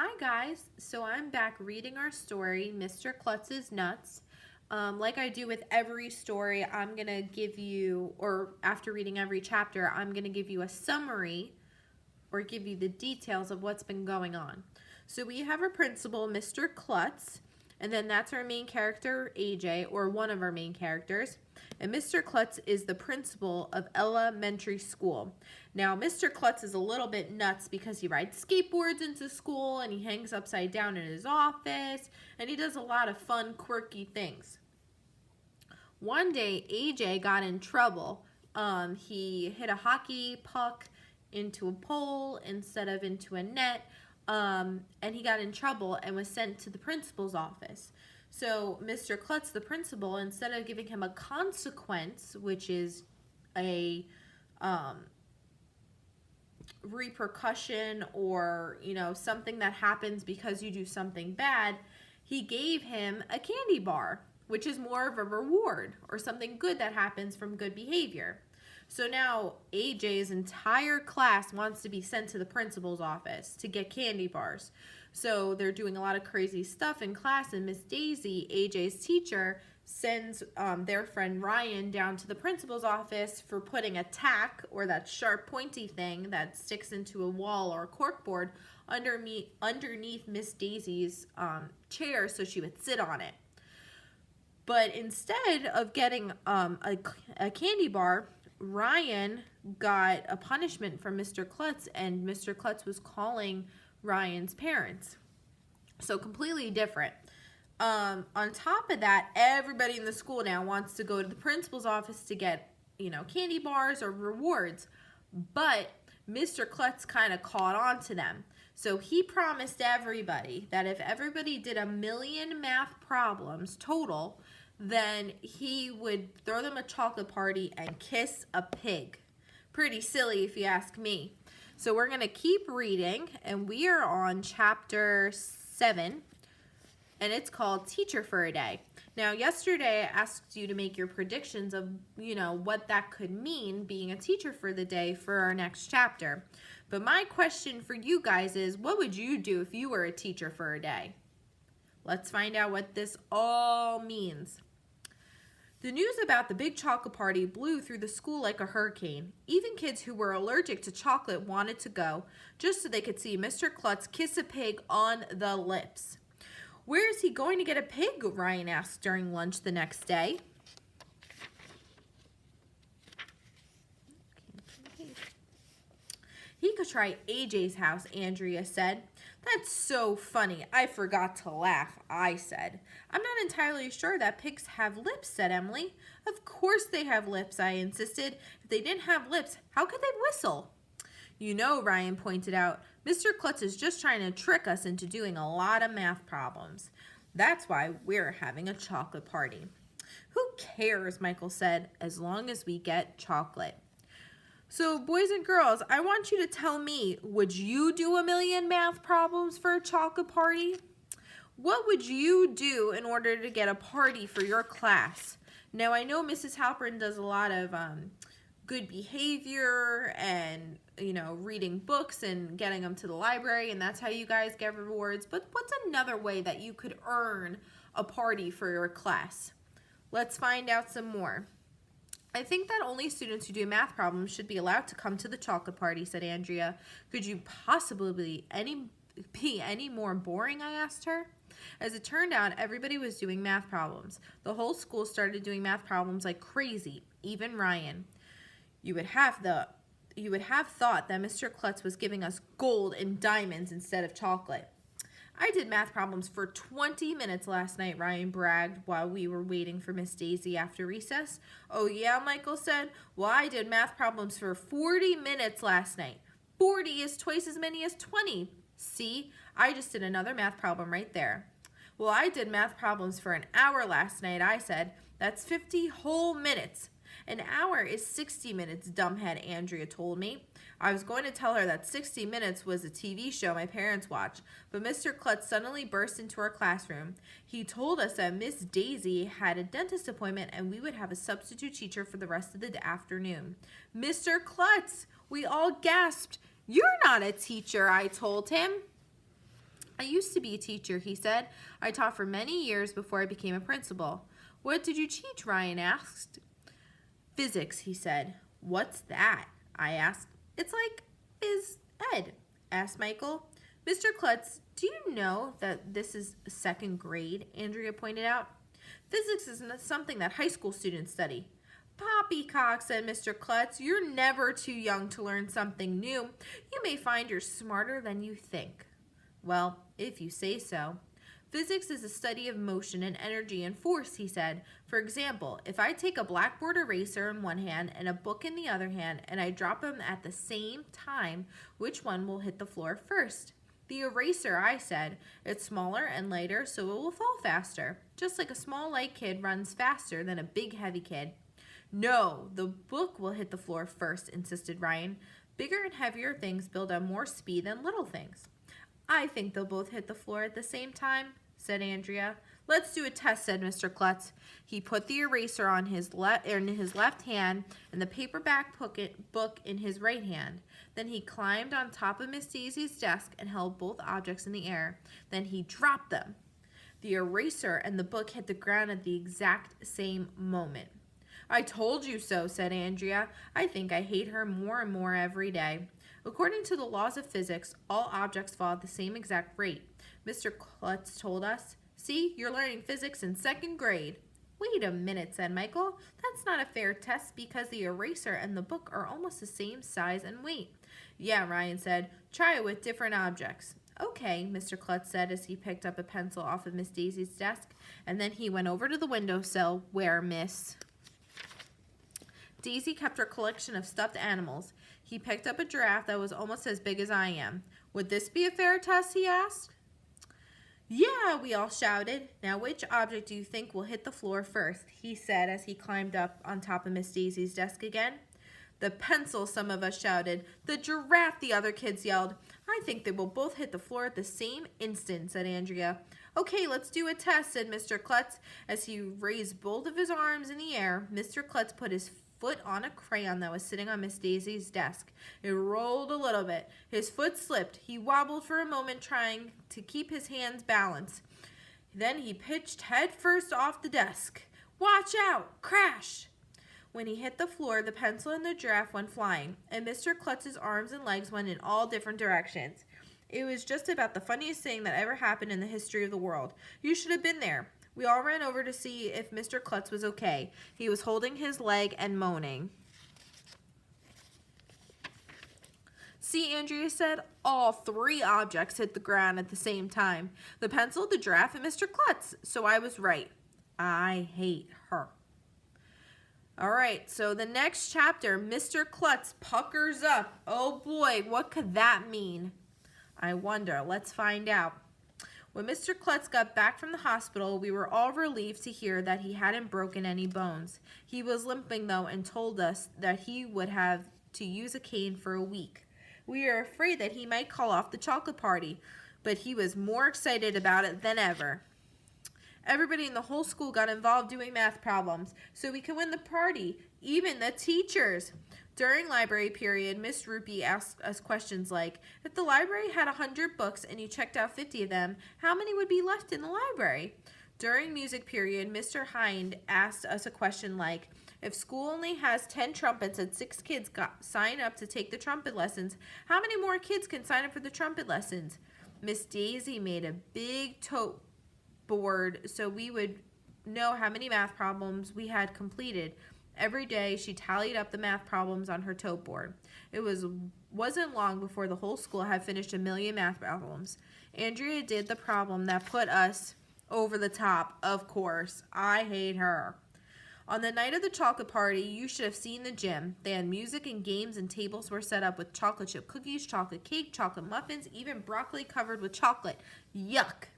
Hi guys, so I'm back reading our story, Mr. Klutz's Nuts. Like I do with every story, I'm going to give you, or after reading every chapter, I'm going to give you a summary or give you the details of what's been going on. So we have our principal, Mr. Klutz, and then that's our main character, AJ, or one of our main characters. And Mr. Klutz is the principal of elementary school. Now, Mr. Klutz is a little bit nuts because he rides skateboards into school and he hangs upside down in his office and he does a lot of fun, quirky things. One day, AJ got in trouble. He hit a hockey puck into a pole instead of into a net, and he got in trouble and was sent to the principal's office. So Mr. Klutz, the principal, instead of giving him a consequence, which is a repercussion or, something that happens because you do something bad, he gave him a candy bar, which is more of a reward or something good that happens from good behavior. So now AJ's entire class wants to be sent to the principal's office to get candy bars. So they're doing a lot of crazy stuff in class, and Miss Daisy, AJ's teacher, sends their friend Ryan down to the principal's office for putting a tack, or that sharp pointy thing that sticks into a wall or a corkboard, underneath Miss Daisy's chair so she would sit on it. But instead of getting a candy bar, Ryan got a punishment from Mr. Klutz, and Mr. Klutz was calling Ryan's parents. So completely different. On top of that, everybody in the school now wants to go to the principal's office to get, candy bars or rewards. But Mr. Klutz kind of caught on to them. So he promised everybody that if everybody did 1,000,000 math problems total, then he would throw them a chocolate party and kiss a pig. Pretty silly if you ask me. So we're going to keep reading, and we are on chapter 7, and it's called Teacher for a Day. Now, yesterday I asked you to make your predictions of, what that could mean, being a teacher for the day for our next chapter. But my question for you guys is, what would you do if you were a teacher for a day? Let's find out what this all means. The news about the big chocolate party blew through the school like a hurricane. Even kids who were allergic to chocolate wanted to go, just so they could see Mr. Klutz kiss a pig on the lips. Where is he going to get a pig? Ryan asked during lunch the next day. He could try AJ's house, Andrea said. That's so funny. I forgot to laugh, I said. I'm not entirely sure that pigs have lips, said Emily. Of course they have lips, I insisted. If they didn't have lips, how could they whistle? Ryan pointed out, Mr. Klutz is just trying to trick us into doing a lot of math problems. That's why we're having a chocolate party. Who cares, Michael said, as long as we get chocolate. So, boys and girls, I want you to tell me, would you do 1,000,000 math problems for a chocolate party? What would you do in order to get a party for your class? Now, I know Mrs. Halpern does a lot of good behavior and, reading books and getting them to the library, and that's how you guys get rewards. But what's another way that you could earn a party for your class? Let's find out some more. I think that only students who do math problems should be allowed to come to the chocolate party, said Andrea. Could you possibly be any more boring, I asked her. As it turned out, everybody was doing math problems. The whole school started doing math problems like crazy, even Ryan. You would have thought that Mr. Klutz was giving us gold and diamonds instead of chocolate. I did math problems for 20 minutes last night, Ryan bragged while we were waiting for Miss Daisy after recess. Oh yeah, Michael said. Well, I did math problems for 40 minutes last night. 40 is twice as many as 20. See, I just did another math problem right there. Well, I did math problems for an hour last night, I said. That's 50 whole minutes. An hour is 60 minutes, dumbhead, Andrea told me. I was going to tell her that 60 Minutes was a TV show my parents watched, but Mr. Klutz suddenly burst into our classroom. He told us that Miss Daisy had a dentist appointment and we would have a substitute teacher for the rest of the afternoon. Mr. Klutz! We all gasped. You're not a teacher, I told him. I used to be a teacher, he said. I taught for many years before I became a principal. What did you teach? Ryan asked. Physics, he said. What's that? I asked. It's like phys ed, asked Michael. Mr. Klutz, do you know that this is second grade? Andrea pointed out. Physics is something that high school students study. Poppycock, said Mr. Klutz. You're never too young to learn something new. You may find you're smarter than you think. Well, if you say so. Physics is a study of motion and energy and force, he said. For example, if I take a blackboard eraser in one hand and a book in the other hand and I drop them at the same time, which one will hit the floor first? The eraser, I said. It's smaller and lighter, so it will fall faster. Just like a small light kid runs faster than a big heavy kid. No, the book will hit the floor first, insisted Ryan. Bigger and heavier things build up more speed than little things. I think they'll both hit the floor at the same time, said Andrea. Let's do a test, said Mr. Klutz. He put the eraser on his left hand and the paperback book in his right hand. Then he climbed on top of Miss Daisy's desk and held both objects in the air. Then he dropped them. The eraser and the book hit the ground at the exact same moment. I told you so, said Andrea. I think I hate her more and more every day. According to the laws of physics, all objects fall at the same exact rate. Mr. Klutz told us. See, you're learning physics in second grade. Wait a minute, said Michael. That's not a fair test because the eraser and the book are almost the same size and weight. Yeah, Ryan said. Try it with different objects. Okay, Mr. Klutz said as he picked up a pencil off of Miss Daisy's desk, and then he went over to the windowsill where Miss Daisy kept her collection of stuffed animals. He picked up a giraffe that was almost as big as I am. Would this be a fair test, he asked. Yeah, we all shouted. Now which object do you think will hit the floor first? He said as he climbed up on top of Miss Daisy's desk again. The pencil, some of us shouted. The giraffe, the other kids yelled. I think they will both hit the floor at the same instant, said Andrea. Okay, let's do a test, said Mr. Klutz. As he raised both of his arms in the air, Mr. Klutz put his foot on a crayon that was sitting on Miss Daisy's desk. It rolled a little bit. His foot slipped. He wobbled for a moment, trying to keep his hands balanced. Then he pitched head first off the desk. Watch out! Crash! When he hit the floor, the pencil and the giraffe went flying, and Mr. Klutz's arms and legs went in all different directions. It was just about the funniest thing that ever happened in the history of the world. You should have been there. We all ran over to see if Mr. Klutz was okay. He was holding his leg and moaning. See, Andrea said, all three objects hit the ground at the same time. The pencil, the giraffe, and Mr. Klutz. So I was right. I hate her. All right, so the next chapter, Mr. Klutz puckers up. Oh boy, what could that mean? I wonder. Let's find out. When Mr. Klutz got back from the hospital, we were all relieved to hear that he hadn't broken any bones. He was limping, though, and told us that he would have to use a cane for a week. We were afraid that he might call off the chocolate party, but he was more excited about it than ever. Everybody in the whole school got involved doing math problems so we could win the party, even the teachers. During library period, Miss Rupee asked us questions like, if the library had 100 books and you checked out 50 of them, how many would be left in the library? During music period, Mr. Hind asked us a question like, if school only has 10 trumpets and 6 kids sign up to take the trumpet lessons, how many more kids can sign up for the trumpet lessons? Miss Daisy made a big tote board so we would know how many math problems we had completed. Every day, she tallied up the math problems on her tote board. It wasn't long before the whole school had finished 1 million math problems. Andrea did the problem that put us over the top, of course. I hate her. On the night of the chocolate party, you should have seen the gym. They had music and games, and tables were set up with chocolate chip cookies, chocolate cake, chocolate muffins, even broccoli covered with chocolate. Yuck!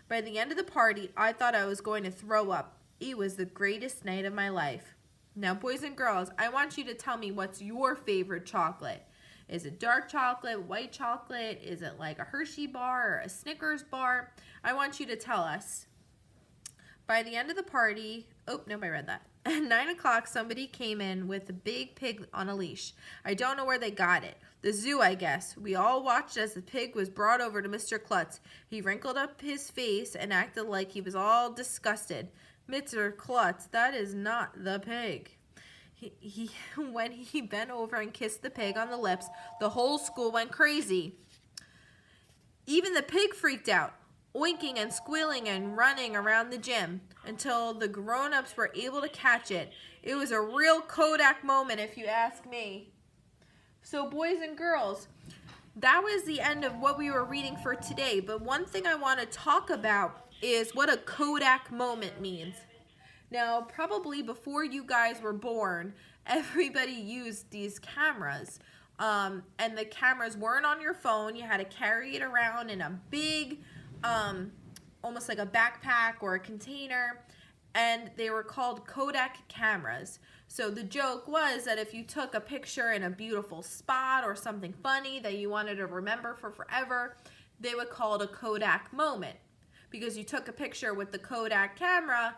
By the end of the party, I thought I was going to throw up. It was the greatest night of my life. Now, boys and girls, I want you to tell me what's your favorite chocolate. Is it dark chocolate, white chocolate? Is it like a Hershey bar or a Snickers bar? I want you to tell us. By the end of the party, oh, nobody read that. At 9 o'clock, somebody came in with a big pig on a leash. I don't know where they got it. The zoo, I guess. We all watched as the pig was brought over to Mr. Klutz. He wrinkled up his face and acted like he was all disgusted. Mr. Klutz, that is not the pig. When he bent over and kissed the pig on the lips, the whole school went crazy. Even the pig freaked out, oinking and squealing and running around the gym until the grown-ups were able to catch it. It was a real Kodak moment, if you ask me. So boys and girls, that was the end of what we were reading for today. But one thing I want to talk about is what a Kodak moment means. Now, probably before you guys were born, everybody used these cameras. And the cameras weren't on your phone. You had to carry it around in a big, almost like a backpack or a container. And they were called Kodak cameras. So the joke was that if you took a picture in a beautiful spot or something funny that you wanted to remember for forever, they would call it a Kodak moment. Because you took a picture with the Kodak camera,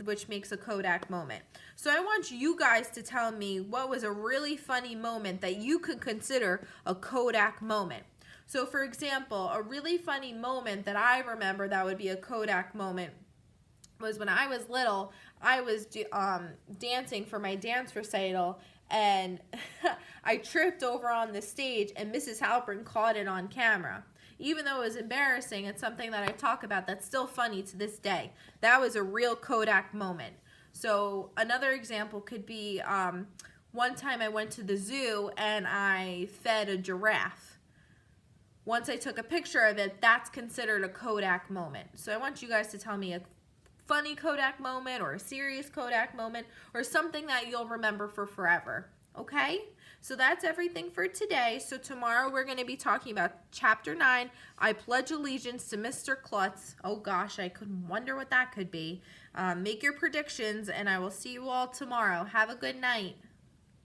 which makes a Kodak moment. So I want you guys to tell me what was a really funny moment that you could consider a Kodak moment. So for example, a really funny moment that I remember that would be a Kodak moment was when I was little. I was dancing for my dance recital, and I tripped over on the stage, and Mrs. Halpern caught it on camera. Even though it was embarrassing, it's something that I talk about that's still funny to this day. That was a real Kodak moment. So another example could be one time I went to the zoo and I fed a giraffe. Once I took a picture of it, that's considered a Kodak moment. So I want you guys to tell me a funny Kodak moment or a serious Kodak moment or something that you'll remember for forever. Okay? So that's everything for today. So tomorrow we're going to be talking about Chapter 9, I Pledge Allegiance to Mr. Klutz. Oh gosh, I could wonder what that could be. Make your predictions, and I will see you all tomorrow. Have a good night.